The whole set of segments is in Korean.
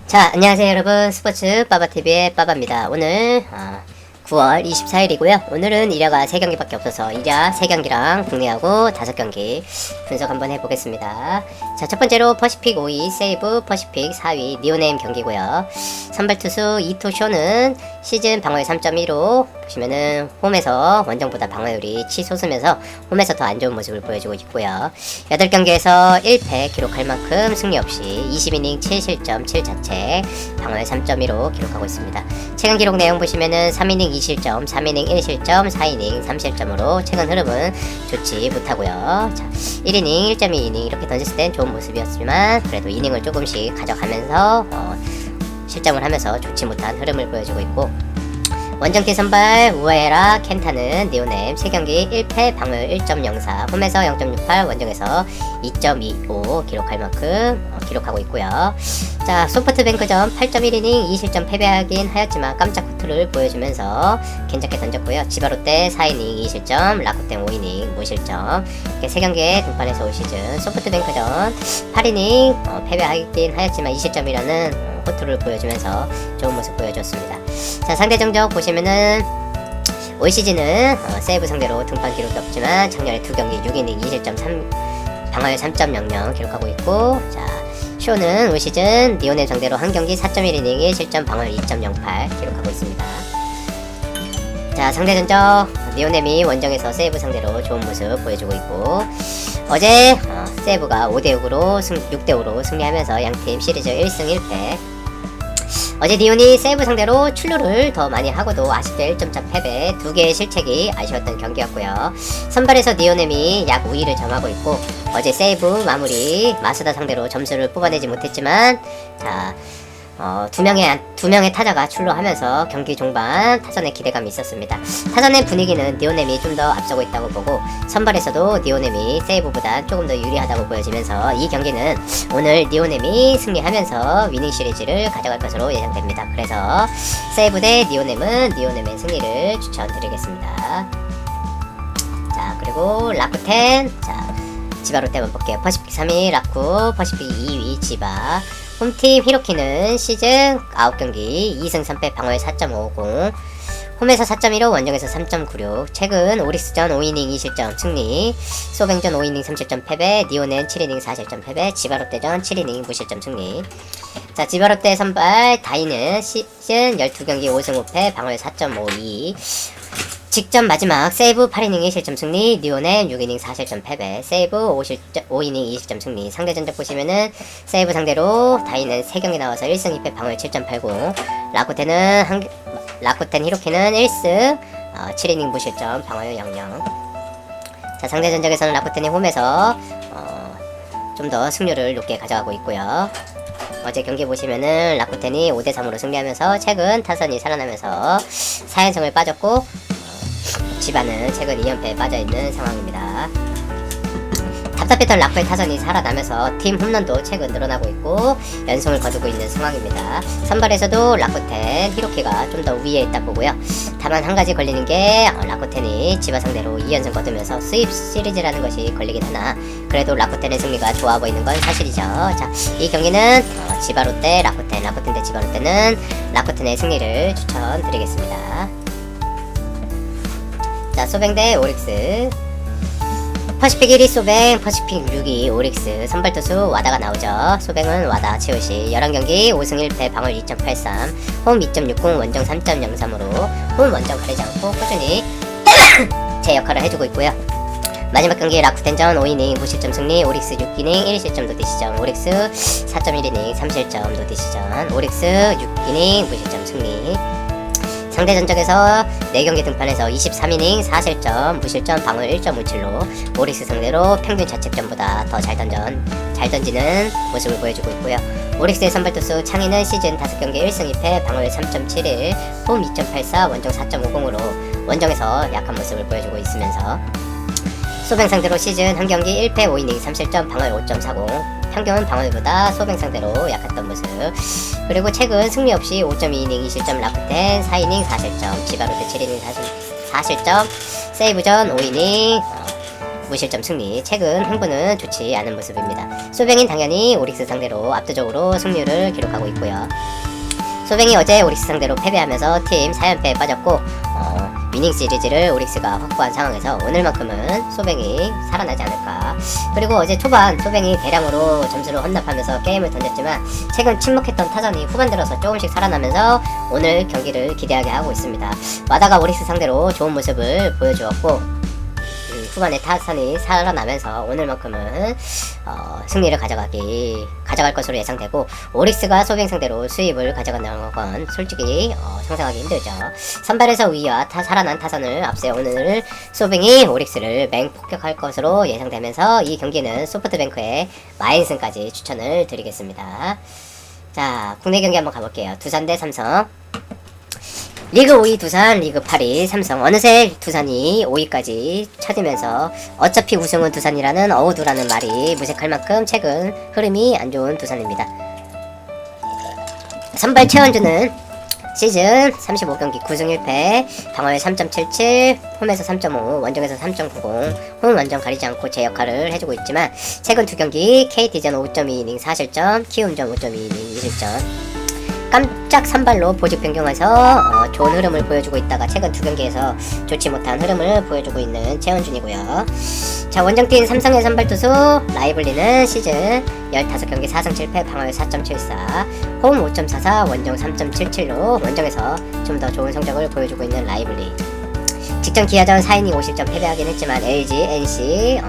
자, 안녕하세요 여러분. 스포츠 빠바TV의 빠바입니다. 오늘 9월 24일이고요 오늘은 이ля가 3경기밖에 없어서 이랴 3경기랑 국내하고 5경기 분석 한번 해보겠습니다. 자, 첫 번째로 퍼시픽 5위 세이브, 퍼시픽 4위 니오네임 경기고요. 선발투수 이토 쇼는 시즌 방어율 3.15, 보시면은 홈에서 원정보다 방어율이 치솟으면서 홈에서 더 안좋은 모습을 보여주고 있고요. 8경기에서 1패 기록할 만큼 승리 없이 20이닝 7실점 7자책, 방어율 3.15 기록하고 있습니다. 최근 기록 내용 보시면은 3이닝 2실점, 3이닝 1실점, 4이닝 3실점으로 최근 흐름은 좋지 못하고요. 자, 1이닝 1.2이닝 이렇게 던졌을 땐 좋은 모습이었지만 그래도 이닝을 조금씩 가져가면서 실점을 하면서 좋지 못한 흐름을 보여주고 있고, 원정팀 선발 우에라 켄타는 니오넴 3경기 1패 방어율 1.04, 홈에서 0.68, 원정에서 2.25 기록할 만큼 기록하고 있고요. 자, 소프트뱅크전 8.1이닝 2실점 패배하긴 하였지만 깜짝 후투를 보여주면서 괜찮게 던졌고요. 지바롯데 4이닝 2실점, 라쿠텐 5이닝 무실점, 이렇게 3경기에 등판해서 올 시즌 소프트뱅크전 8이닝 패배하긴 하였지만 2실점이라는 호투를 보여주면서 좋은 모습 보여줬습니다. 자, 상대 정적 보시면은 올 시즌은 세이브 상대로 등판 기록이 없지만 작년에 2경기 6이닝 2실점 방어율 3.00 기록하고 있고, 자, 쇼는 올 시즌 니오넴 상대로 1경기 4.1이닝 1실점 방어율 2.08 기록하고 있습니다. 자, 상대 전적 니오넴이 원정에서 세이브 상대로 좋은 모습 보여주고 있고, 어제 세이브가 5대6으로 6대5로 승리하면서 양팀 시리즈 1승 1패. 어제 니온이 세이브 상대로 출루를 더 많이 하고도 아쉽게 1점차 패배, 2개의 실책이 아쉬웠던 경기였고요. 선발에서 니오넴이 약 우위를 점하고 있고, 어제 세이브 마무리 마스다 상대로 점수를 뽑아내지 못했지만, 자, 두 명의 타자가 출루하면서 경기 종반 타선의 기대감이 있었습니다. 타선의 분위기는 니오넴이 좀 더 앞서고 있다고 보고, 선발에서도 니오넴이 세이브보다 조금 더 유리하다고 보여지면서 이 경기는 오늘 니오넴이 승리하면서 위닝 시리즈를 가져갈 것으로 예상됩니다. 그래서 세이브 대 니오넴은 니오넴의 승리를 추천드리겠습니다. 자, 그리고 라쿠텐, 자, 지바롯데 한번 볼게요. 퍼시픽 3위 라쿠, 퍼시픽 2위 지바. 홈팀 히로키는 시즌 9경기 2승 3패 방어율 4.50, 홈에서 4.15, 원정에서 3.96, 최근 오릭스전 5이닝 2실점 승리, 소뱅전 5이닝 3실점 패배, 니오넨 7이닝 4실점 패배, 지바롯데전 7이닝 무실점 승리. 자, 지바롯데 선발 다이는 시즌 12경기 5승 5패 방어율 4.52, 직전 마지막 세이브 8이닝 1실점 승리, 니오넨 6이닝 4실점 패배, 세이브 5이닝 2실점 승리. 상대 전적 보시면은 세이브 상대로 다이는 3경기 나와서 1승 2패 방어율 7.80, 라쿠텐 히로키는 1승 7이닝 무실점 방어율 00. 자, 상대 전적에서는 라쿠텐이 홈에서 좀 더 승률을 높게 가져가고 있고요. 어제 경기 보시면은 라쿠텐이 5대3으로 승리하면서 최근 타선이 살아나면서 4연승을 빠졌고, 지바는 최근 2연패에 빠져있는 상황입니다. 답답했던 라쿠의 타선이 살아나면서 팀 홈런도 최근 늘어나고 있고 연승을 거두고 있는 상황입니다. 선발에서도 라쿠텐 히로키가 좀 더 위에 있다 보고요. 다만 한 가지 걸리는 게 라쿠텐이 지바 상대로 2연승 거두면서 수입 시리즈라는 것이 걸리긴 하나 그래도 라쿠텐의 승리가 좋아 보이는 건 사실이죠. 자, 이 경기는 지바롯데 라쿠텐 대 지바롯데는 라쿠텐의 승리를 추천드리겠습니다. 자, 소뱅 대 오릭스. 퍼시픽 1위 소뱅, 퍼시픽 6위 오릭스. 선발투수 와다가 나오죠. 소뱅은 와다 최우시 11경기 5승 1패 방어율 2.83, 홈 2.60, 원정 3.03으로 홈 원정 가리지 않고 꾸준히 제 역할을 해주고 있고요. 마지막 경기 라쿠텐전 5이닝 무실점 승리, 오릭스 6이닝 1실점 노디시전, 오릭스 4.1이닝 3실점 노디시전, 오릭스 6이닝 무실점 승리. 상대 전적에서 4경기 등판해서 23이닝 4실점 무실점 방어율 1.57로 오릭스 상대로 평균 자책점보다 더 잘 던지는 모습을 보여주고 있고요. 오릭스의 선발투수 창희는 시즌 5경기 1승 2패 방어율 3.71, 홈 2.84, 원정 4.50으로 원정에서 약한 모습을 보여주고 있으면서, 소뱅 상대로 시즌 1경기 1패 5이닝 3실점 방어율 5.40, 평균 방어율보다 소뱅 상대로 약했던 모습. 그리고 최근 승리 없이 5.2이닝 2실점 라쿠텐, 4이닝 4실점 지바롯데 7이닝 4실점, 세이브전 5이닝 무실점 승리. 최근 흥부는 좋지 않은 모습입니다. 소뱅인 당연히 오릭스 상대로 압도적으로 승률을 기록하고 있고요. 소뱅이 어제 오릭스 상대로 패배하면서 팀 4연패에 빠졌고 위닝 시리즈를 오릭스가 확보한 상황에서 오늘만큼은 소뱅이 살아나지 않을까. 그리고 어제 초반 소뱅이 대량으로 점수를 헌납하면서 게임을 던졌지만 최근 침묵했던 타선이 후반 들어서 조금씩 살아나면서 오늘 경기를 기대하게 하고 있습니다. 와다가 오릭스 상대로 좋은 모습을 보여주었고 후반에 타선이 살아나면서 오늘만큼은 승리를 가져갈 것으로 예상되고, 오릭스가 소뱅 상대로 수입을 가져간다는 건 솔직히 상상하기 힘들죠. 선발에서 위와 살아난 타선을 앞세 오늘 소뱅이 오릭스를 맹폭격할 것으로 예상되면서 이 경기는 소프트뱅크의 마인승까지 추천을 드리겠습니다. 자, 국내 경기 한번 가볼게요. 두산 대 삼성. 리그 5위 두산, 리그 8위 삼성. 어느새 두산이 5위까지 쳐지면서 어차피 우승은 두산이라는 어우두라는 말이 무색할 만큼 최근 흐름이 안 좋은 두산입니다. 선발 최원주는 시즌 35경기 9승 1패, 방어율 3.77, 홈에서 3.5, 원정에서 3.90, 홈 완전 가리지 않고 제 역할을 해주고 있지만 최근 2경기 KT전 5.2이닝 4실점, 키움전 5.2이닝 2실점, 깜짝 선발로 보직 변경해서 좋은 흐름을 보여주고 있다가 최근 2경기에서 좋지 못한 흐름을 보여주고 있는 최원준이고요. 자, 원정 뛴 삼성의 선발 투수 라이블리는 시즌 15경기 4승 7패, 방어율 4.74, 홈 5.44, 원정 3.77로 원정에서 좀 더 좋은 성적을 보여주고 있는 라이블리. 직전 기아전 4이닝 5실점 패배하긴 했지만 LG, NC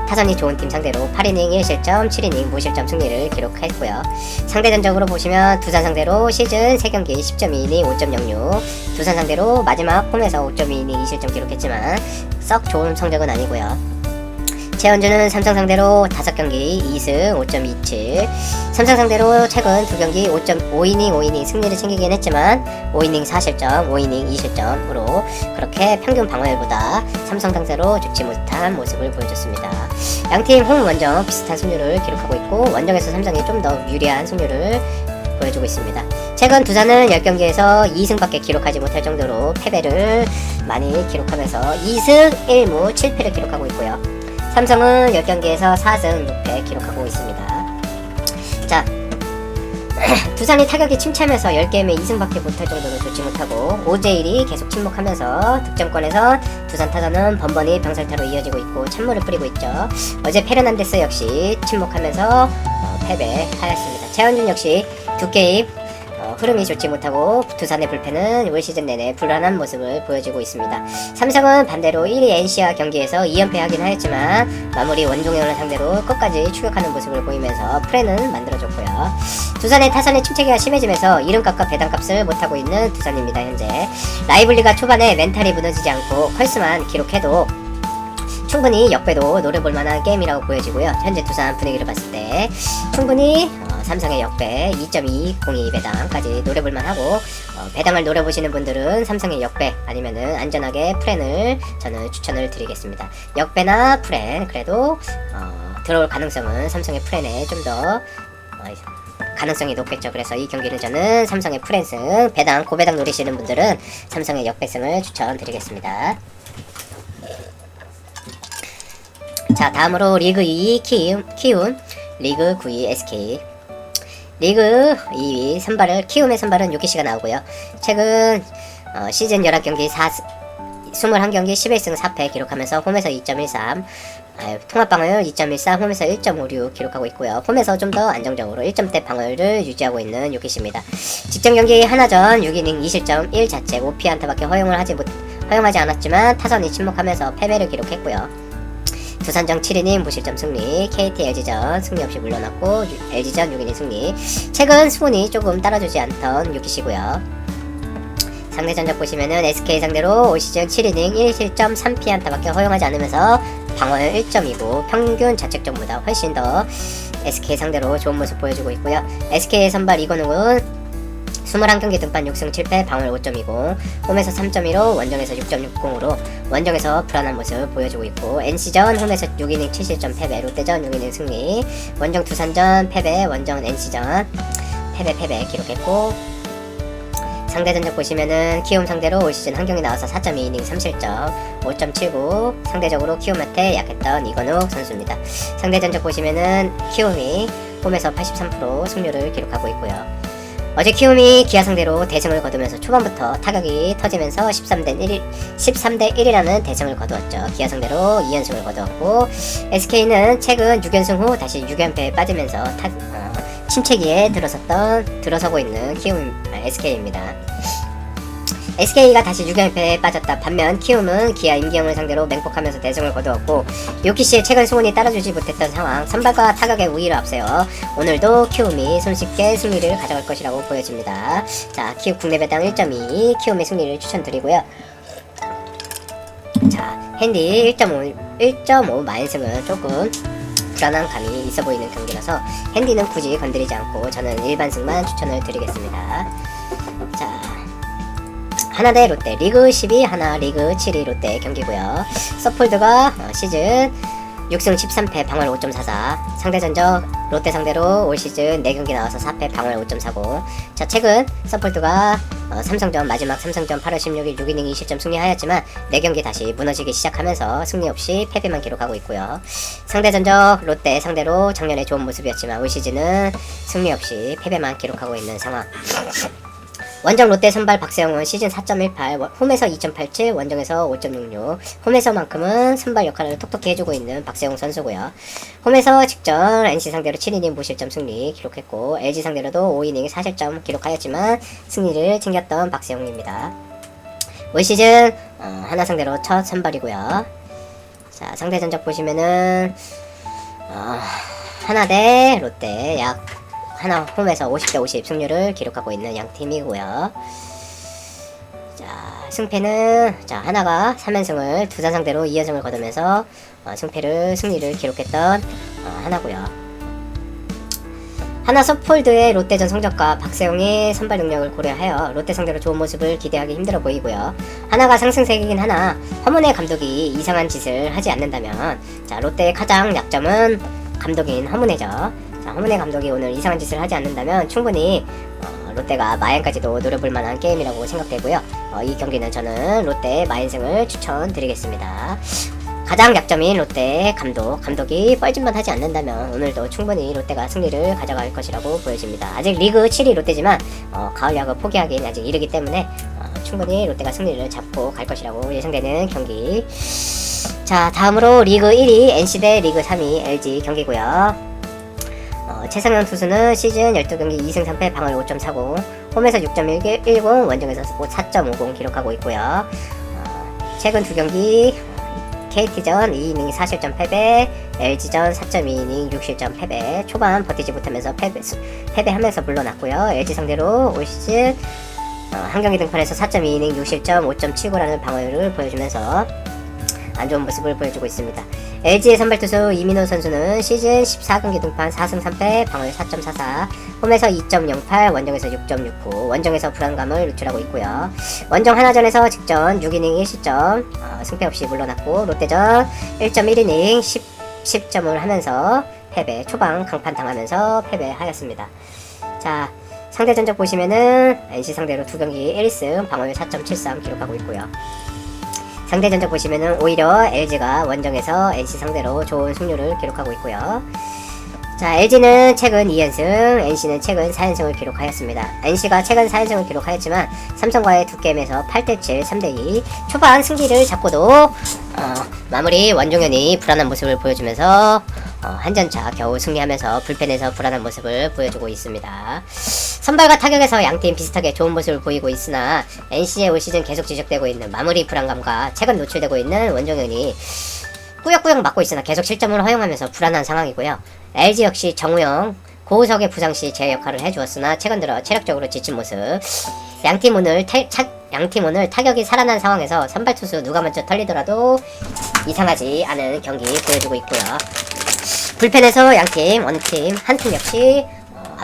타선이 좋은 팀 상대로 8이닝 1실점, 7이닝 무실점 승리를 기록했고요. 상대 전적으로 보시면 두산 상대로 시즌 3경기 10.2이닝 5.06, 두산 상대로 마지막 홈에서 5.2이닝 2실점 기록했지만 썩 좋은 성적은 아니고요. 최원주는 삼성 상대로 5경기 2승 5.27, 삼성 상대로 최근 2경기 5.5이닝 승리를 챙기긴 했지만 5이닝 4실점, 5이닝 2실점으로 그렇게 평균 방어율보다 삼성 상대로 좋지 못한 모습을 보여줬습니다. 양팀 홈 원정 비슷한 승률을 기록하고 있고 원정에서 삼성이 좀 더 유리한 승률을 보여주고 있습니다. 최근 두산은 10경기에서 2승밖에 기록하지 못할 정도로 패배를 많이 기록하면서 2승 1무 7패를 기록하고 있고요. 삼성은 10경기에서 4승 6패 기록하고 있습니다. 자, 두산이 타격이 침체하면서 10게임에 2승밖에 못할 정도로 좋지 못하고 오제일이 계속 침묵하면서 득점권에서 두산 타선은 번번이 병살타로 이어지고 있고 찬물을 뿌리고 있죠. 어제 페르난데스 역시 침묵하면서 패배하였습니다. 최원준 역시 2게임 흐름이 좋지 못하고 두산의 불펜은 올 시즌 내내 불안한 모습을 보여주고 있습니다. 삼성은 반대로 1위 NC와 경기에서 2연패하긴 하였지만 마무리 원종현을 상대로 끝까지 추격하는 모습을 보이면서 프레는 만들어줬고요. 두산의 타선의 침체기가 심해지면서 이름값과 배당값을 못하고 있는 두산입니다. 현재 라이블리가 초반에 멘탈이 무너지지 않고 컬스만 기록해도 충분히 역배도 노려볼만한 게임이라고 보여지고요. 현재 두산 분위기를 봤을 때 충분히 삼성의 역배 2.202 배당까지 노려볼만하고 배당을 노려보시는 분들은 삼성의 역배 아니면은 안전하게 프렌을 저는 추천을 드리겠습니다. 역배나 프렌 그래도 들어올 가능성은 삼성의 프렌에 좀 더 가능성이 높겠죠. 그래서 이 경기는 저는 삼성의 프렌승, 배당 고배당 노리시는 분들은 삼성의 역배승을 추천드리겠습니다. 자, 다음으로 리그 2위 키움, 리그 9위 SK. 리그 2위 선발을 키움의 선발은 유키시가 나오고요. 최근 시즌 11경기 21경기 11승 4패 기록하면서 홈에서 2.13, 통합방어율 2.14, 홈에서 1.56 기록하고 있고요. 홈에서 좀 더 안정적으로 1점대 방어율을 유지하고 있는 유키시입니다. 직전 경기 하나전 6이닝 2실점 1자책 5피안타밖에 허용하지 않았지만 타선이 침묵하면서 패배를 기록했고요. 두산전 7이닝 무실점 승리, KT LG전 승리 없이 물러났고 LG전 6이닝 승리. 최근 수훈이 조금 따라주지 않던 유키시고요. 상대 전적 보시면은 SK 상대로 올 시즌 7이닝 1실점 3피안타밖에 허용하지 않으면서 방어율 1.29, 평균 자책점보다 훨씬 더 SK 상대로 좋은 모습 보여주고 있고요. SK의 선발 이건욱은 21경기 등판 6승 7패, 방어율 5.20, 홈에서 3.15, 원정에서 6.60으로 원정에서 불안한 모습을 보여주고 있고, NC전 홈에서 6이닝 7실점 패배, 롯데전 6이닝 승리, 원정 두산전 패배, 원정 NC전 패배 기록했고, 상대 전적 보시면은 키움 상대로 올 시즌 한 경기 나와서 4.2이닝 3실점 5.79 상대적으로 키움한테 약했던 이건욱 선수입니다. 상대 전적 보시면은 키움이 홈에서 83% 승률을 기록하고 있고요. 어제 키움이 기아 상대로 대승을 거두면서 초반부터 타격이 터지면서 13대 1이라는 대승을 거두었죠. 기아 상대로 2연승을 거두었고 SK는 최근 6연승 후 다시 6연패에 빠지면서 침체기에 들어서고 있는 SK입니다. SK가 다시 6연패에 빠졌다. 반면 키움은 기아 임기영을 상대로 맹폭하면서 대승을 거두었고 요키씨의 최근 수훈이 따라주지 못했던 상황, 선발과 타격의 우위를 앞세워 오늘도 키움이 손쉽게 승리를 가져갈 것이라고 보여집니다. 자, 키움 국내 배당 1.2 키움의 승리를 추천드리고요. 자, 핸디 1.5 마인승은 조금 불안한 감이 있어 보이는 경기라서 핸디는 굳이 건드리지 않고 저는 일반승만 추천을 드리겠습니다. 자, 하나 대 롯데 리그 12 하나 리그 7위 롯데 경기고요. 서폴드가 시즌 6승 13패 방어율 5.44 상대 전적 롯데 상대로 올 시즌 4경기 나와서 4패 방어율 5.40. 자, 최근 서폴드가 삼성전 마지막 3승전 8월 16일 6이닝 2실점 승리하였지만 4경기 다시 무너지기 시작하면서 승리 없이 패배만 기록하고 있고요. 상대 전적 롯데 상대로 작년에 좋은 모습이었지만 올 시즌은 승리 없이 패배만 기록하고 있는 상황. 원정 롯데 선발 박세영은 시즌 4.18, 홈에서 2.87, 원정에서 5.66. 홈에서만큼은 선발 역할을 톡톡히 해주고 있는 박세영 선수고요. 홈에서 직전 NC 상대로 7이닝 무실점 승리 기록했고 LG 상대로도 5이닝 4실점 기록하였지만 승리를 챙겼던 박세영입니다. 올 시즌 하나 상대로 첫 선발이고요. 자, 상대 전적 보시면은 하나 대 롯데 약 하나 홈에서 50대 50 승률을 기록하고 있는 양 팀이고요. 자, 승패는 하나가 3연승을 두산 상대로 2연승을 거두면서 승리를 기록했던 하나고요. 하나 서폴드의 롯데전 성적과 박세용의 선발 능력을 고려하여 롯데 상대로 좋은 모습을 기대하기 힘들어 보이고요. 하나가 상승세이긴 하나 허문의 감독이 이상한 짓을 하지 않는다면 롯데의 가장 약점은 감독인 허문회죠. 자, 허문회 감독이 오늘 이상한 짓을 하지 않는다면 충분히 롯데가 마연까지도 노려볼 만한 게임이라고 생각되고요. 이 경기는 저는 롯데 마연승을 추천드리겠습니다. 가장 약점인 롯데 감독이 뻘짓만 하지 않는다면 오늘도 충분히 롯데가 승리를 가져갈 것이라고 보여집니다. 아직 리그 7위 롯데지만 가을 야구 포기하기는 아직 이르기 때문에 충분히 롯데가 승리를 잡고 갈 것이라고 예상되는 경기. 자, 다음으로 리그 1위 NC 대 리그 3위 LG 경기고요. 최상현 투수는 시즌 12경기 2승 3패 방어율 5.40 홈에서 6.10 원정에서 4.50 기록하고 있고요. 최근 2경기 KT전 2이닝 4실점 패배, LG전 4.2이닝 6실점 패배, 초반 버티지 못하면서 패배하면서 물러났고요. LG 상대로 올 시즌 한 경기 등판에서 4.2이닝 6실점 5.79라는 방어율을 보여주면서 안 좋은 모습을 보여주고 있습니다. LG의 선발투수 이민호 선수는 시즌 14경기 등판 4승 3패 방어율 4.44 홈에서 2.08 원정에서 6.69 원정에서 불안감을 누출하고 있고요. 원정 하나전에서 직전 6이닝 1실점 승패 없이 물러났고 롯데전 1.1이닝 10점을 하면서 패배 초반 강판 당하면서 패배하였습니다. 자, 상대 전적 보시면은 NC 상대로 2경기 1승 방어율 4.73 기록하고 있고요. 상대 전적 보시면은 오히려 LG가 원정에서 NC 상대로 좋은 승률을 기록하고 있고요. 자, LG는 최근 2연승, NC는 최근 4연승을 기록하였습니다. NC가 최근 4연승을 기록하였지만 삼성과의 두 게임에서 8대7, 3대2 초반 승기를 잡고도 마무리 원종현이 불안한 모습을 보여주면서 한전차 겨우 승리하면서 불펜에서 불안한 모습을 보여주고 있습니다. 선발과 타격에서 양팀 비슷하게 좋은 모습을 보이고 있으나 NC의 올 시즌 계속 지적되고 있는 마무리 불안감과 최근 노출되고 있는 원종현이 꾸역꾸역 맞고 있으나 계속 실점을 허용하면서 불안한 상황이고요. LG 역시 정우영, 고우석의 부상시 제 역할을 해주었으나 최근 들어 체력적으로 지친 모습. 양팀 오늘 타격이 살아난 상황에서 선발 투수 누가 먼저 털리더라도 이상하지 않은 경기 보여주고 있고요. 불펜에서 양팀, 한 팀 역시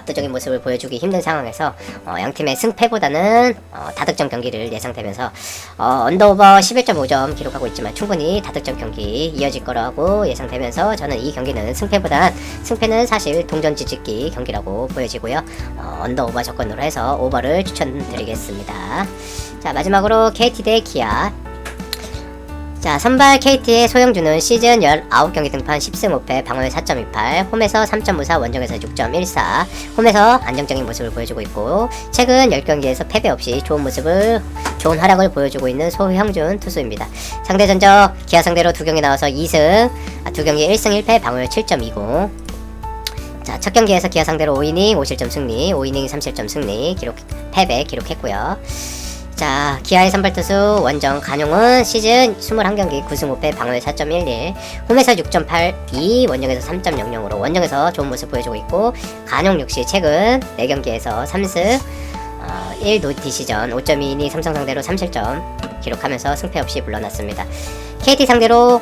압도적인 모습을 보여주기 힘든 상황에서 양팀의 승패보다는 다득점 경기를 예상되면서 언더오버 11.5점 기록하고 있지만 충분히 다득점 경기 이어질 거라고 예상되면서 저는 이 경기는 승패는 사실 동전 뒤집기 경기라고 보여지고요. 언더오버 조건으로 해서 오버를 추천드리겠습니다. 자, 마지막으로 KT 대 기아. 자, 선발 KT의 소영준은 시즌 19경기 등판 10승 5패 방어율 4.28, 홈에서 3.54, 원정에서 6.14, 홈에서 안정적인 모습을 보여주고 있고 최근 10경기에서 패배 없이 좋은 활약을 보여주고 있는 소형준 투수입니다. 상대 전적 기아 상대로 2경기 나와서 2승, 2경기 1승 1패 방어율 7.20. 자, 첫 경기에서 기아 상대로 5이닝 5실점 승리, 5이닝 3실점 승리 패배 기록했고요. 자, 기아의 선발투수 원정 간용은 시즌 21경기 9승 5패 방어율 4.11, 홈에서 6.82, 원정에서 3.00으로 원정에서 좋은 모습 보여주고 있고 간용 역시 최근 4경기에서 3승 1노티시전 5.2이닝 삼성 상대로 3실점 기록하면서 승패 없이 물러났습니다. KT 상대로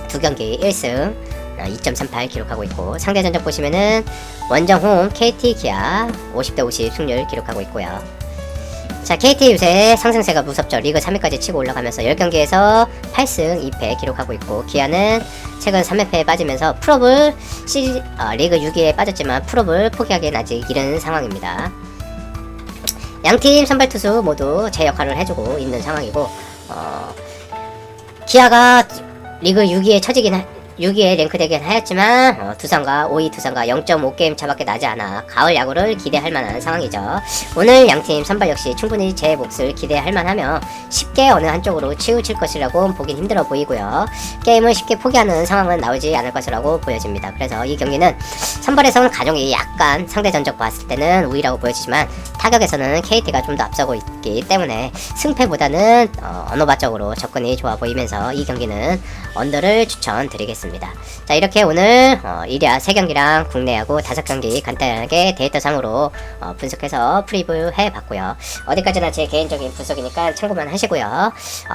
2경기 1승 2.38 기록하고 있고 상대 전적 보시면은 원정 홈 KT 기아 50대 50 승률 기록하고 있고요. 자, KT 요새 상승세가 무섭죠. 리그 3위까지 치고 올라가면서 10경기에서 8승 2패 기록하고 있고 기아는 최근 3연패에 빠지면서 풀업을 리그 6위에 빠졌지만 풀업을 포기하기엔 아직 이른 상황입니다. 양팀 선발투수 모두 제 역할을 해주고 있는 상황이고 기아가 리그 6위에 랭크되긴 하였지만 두산과 5위 두산과 0.5게임 차밖에 나지 않아 가을 야구를 기대할 만한 상황이죠. 오늘 양팀 선발 역시 충분히 제 몫을 기대할 만하며 쉽게 어느 한쪽으로 치우칠 것이라고 보긴 힘들어 보이고요. 게임을 쉽게 포기하는 상황은 나오지 않을 것이라고 보여집니다. 그래서 이 경기는 선발에서는 간용이 약간 상대 전적 봤을 때는 우위라고 보여지지만 타격에서는 KT가 좀 더 앞서고 있기 때문에 승패보다는 언어바적으로 접근이 좋아 보이면서 이 경기는 언더를 추천드리겠습니다. 자, 이렇게 오늘 일야 3경기랑 국내 야구 5경기 간단하게 데이터상으로 분석해서 프리뷰 해봤고요. 어디까지나 제 개인적인 분석이니까 참고만 하시고요.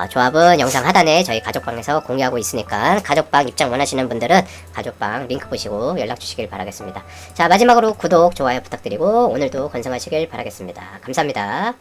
조합은 영상 하단에 저희 가족방에서 공유하고 있으니까 가족방 입장 원하시는 분들은 가족방 링크 보시고 연락 주시길 바라겠습니다. 자, 마지막으로 구독, 좋아요 부탁드리고 오늘도 건승하시길 바라겠습니다. 감사합니다.